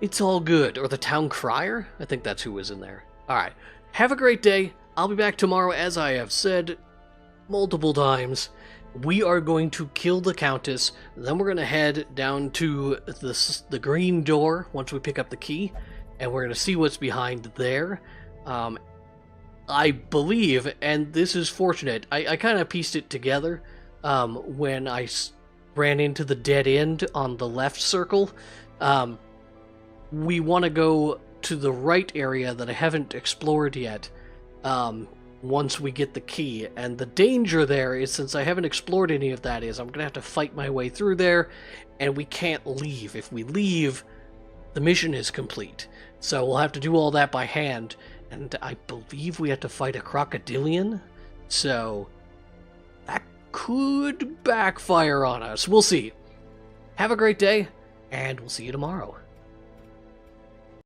[SPEAKER 1] It's all good. Or the town crier? I think that's who was in there. Alright. Have a great day. I'll be back tomorrow, as I have said multiple times. We are going to kill the Countess. Then we're going to head down to the green door once we pick up the key. And we're going to see what's behind there. I believe, and this is fortunate, I kind of pieced it together when I ran into the dead end on the left circle. We want to go to the right area that I haven't explored yet once we get the key. And the danger there is, since I haven't explored any of that, is I'm going to have to fight my way through there, and we can't leave. If we leave, the mission is complete. So we'll have to do all that by hand. And I believe we have to fight a crocodilian, so that could backfire on us. We'll see. Have a great day, and we'll see you tomorrow.